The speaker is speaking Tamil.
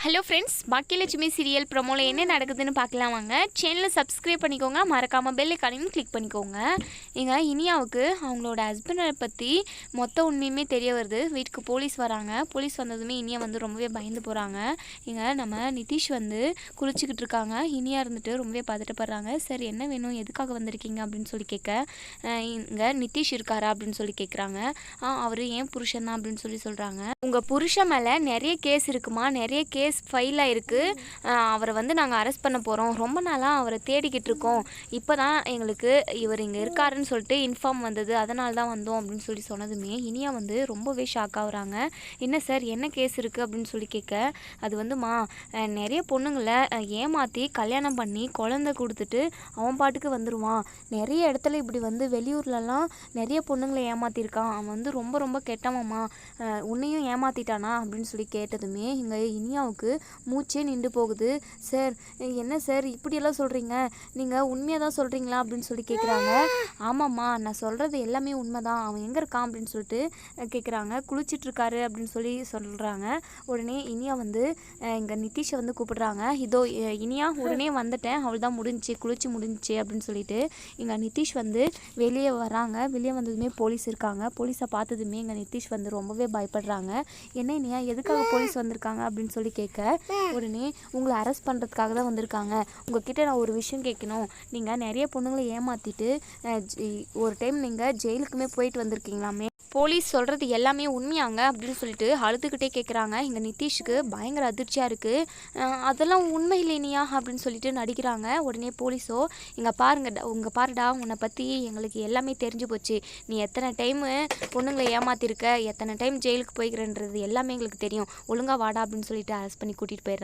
ஹலோ ஃப்ரெண்ட்ஸ், பாக்கியலட்சுமி சீரியல் ப்ரோமோவில் என்ன நடக்குதுன்னு பார்க்கலாம் வாங்க. சேனலை சப்ஸ்கிரைப் பண்ணிக்கோங்க, மறக்காமல் பெல் ஐக்கானையும் கிளிக் பண்ணிக்கோங்க. இங்கே இனியாவுக்கு அவங்களோட ஹஸ்பண்டை பற்றி மொத்த உண்மையுமே தெரிய வருது. வீட்டுக்கு போலீஸ் வராங்க. போலீஸ் வந்ததுமே இனியா வந்து ரொம்பவே பயந்து போகிறாங்க. இங்கே நம்ம நிதிஷ் வந்து குளிச்சுக்கிட்டு இருக்காங்க. இனியா இருந்துட்டு ரொம்பவே பதட்டப்படுறாங்க. சார் என்ன வேணும், எதுக்காக வந்திருக்கீங்க அப்படின்னு சொல்லி கேட்க, இங்கே நிதிஷ் இருக்காரா அப்படின்னு சொல்லி கேட்குறாங்க. அவர் ஏன் புருஷன் தான் அப்படின்னு சொல்லி சொல்கிறாங்க. உங்கள் புருஷன் மேலே நிறைய கேஸ் இருக்குமா, நிறைய கேஸ் ஃபைல் ஆகிருக்கு. அவரை வந்து நாங்கள் அரெஸ்ட் பண்ண போகிறோம். ரொம்ப நாளாக அவரை தேடிக்கிட்டு இருக்கோம். இப்போ தான் எங்களுக்கு இவர் இங்கே இருக்காருன்னு சொல்லிட்டு இன்ஃபார்ம் வந்தது, அதனால தான் வந்தோம் அப்படின்னு சொல்லி சொன்னதுமே இனியா வந்து ரொம்பவே ஷாக் ஆகுறாங்க. என்ன சார், என்ன கேஸ் இருக்குது அப்படின்னு சொல்லி கேட்க, அது வந்துமா நிறைய பொண்ணுங்களை ஏமாற்றி கல்யாணம் பண்ணி குழந்தை கொடுத்துட்டு அவன் பாட்டுக்கு வந்துடுவான். நிறைய இடத்துல இப்படி வந்து வெளியூர்லலாம் நிறைய பொண்ணுங்களை ஏமாற்றிருக்கான். அவன் வந்து ரொம்ப ரொம்ப கெட்டவம்மா, உன்னையும் ஏமாற்றிட்டானா அப்படின்னு சொல்லி கேட்டதுமே இங்கே இனியாவுக்கு மூச்சே நின்று போகுது. சார், என்ன சார் இப்படியெல்லாம் சொல்கிறீங்க, நீங்கள் உண்மையாக தான் சொல்கிறீங்களா அப்படின்னு சொல்லி கேட்குறாங்க. ஆமாம்மா, நான் சொல்கிறது எல்லாமே உண்மை தான். அவன் எங்கே இருக்கான் அப்படின்னு சொல்லிட்டு கேட்குறாங்க. குளிச்சிட்ருக்காரு அப்படின்னு சொல்லி சொல்கிறாங்க. உடனே இனியா வந்து இங்கே நிதிஷை வந்து கூப்பிடுறாங்க. இதோ இனியா உடனே வந்துட்டேன், அவள் தான் முடிஞ்சிச்சு, குளிச்சு முடிஞ்சிச்சு அப்படின்னு சொல்லிட்டு இங்கே நிதிஷ் வந்து வெளியே வராங்க. வெளியே வந்ததுமே போலீஸ் இருக்காங்க. போலீஸை பார்த்ததுமே இங்கே நிதிஷ் வந்து ரொம்பவே பயப்படுறாங்க. என்ன இனியா, எதுக்காக போலீஸ் வந்திருக்காங்க அப்படின்னு சொல்லி கேட்க, உடனே உங்களை அரெஸ்ட் பண்ணுறதுக்காக தான் வந்திருக்காங்க. உங்ககிட்ட நான் ஒரு விஷயம் கேட்கணும். நீங்கள் நிறைய பொண்ணுங்களை ஏமாற்றிட்டு ஒரு டைம் நீங்கள் ஜெயிலுக்குமே போயிட்டு வந்திருக்கீங்களாமே, போலீஸ் சொல்கிறது எல்லாமே உண்மையாங்க அப்படின்னு சொல்லிட்டு அழுதுகிட்டே கேட்குறாங்க. இங்கே நிதிஷுக்கு பயங்கர அதிர்ச்சியாக இருக்குது. அதெல்லாம் உண்மை இல்லைனியா அப்படின்னு சொல்லிட்டு நடிக்கிறாங்க. உடனே போலீஸோ, இங்கே பாருடா, உன்னை பற்றி எங்களுக்கு எல்லாமே தெரிஞ்சு போச்சு. நீ எத்தனை டைமு பொண்ணுங்களை ஏமாற்றிருக்க, எத்தனை டைம் ஜெயிலுக்கு போய்க்கிறன்றது எல்லாமே எங்களுக்கு தெரியும். ஒழுங்காக வாடா அப்படின்னு சொல்லிட்டு அரெஸ்ட் பண்ணி கூட்டிகிட்டு போயிடுறாங்க.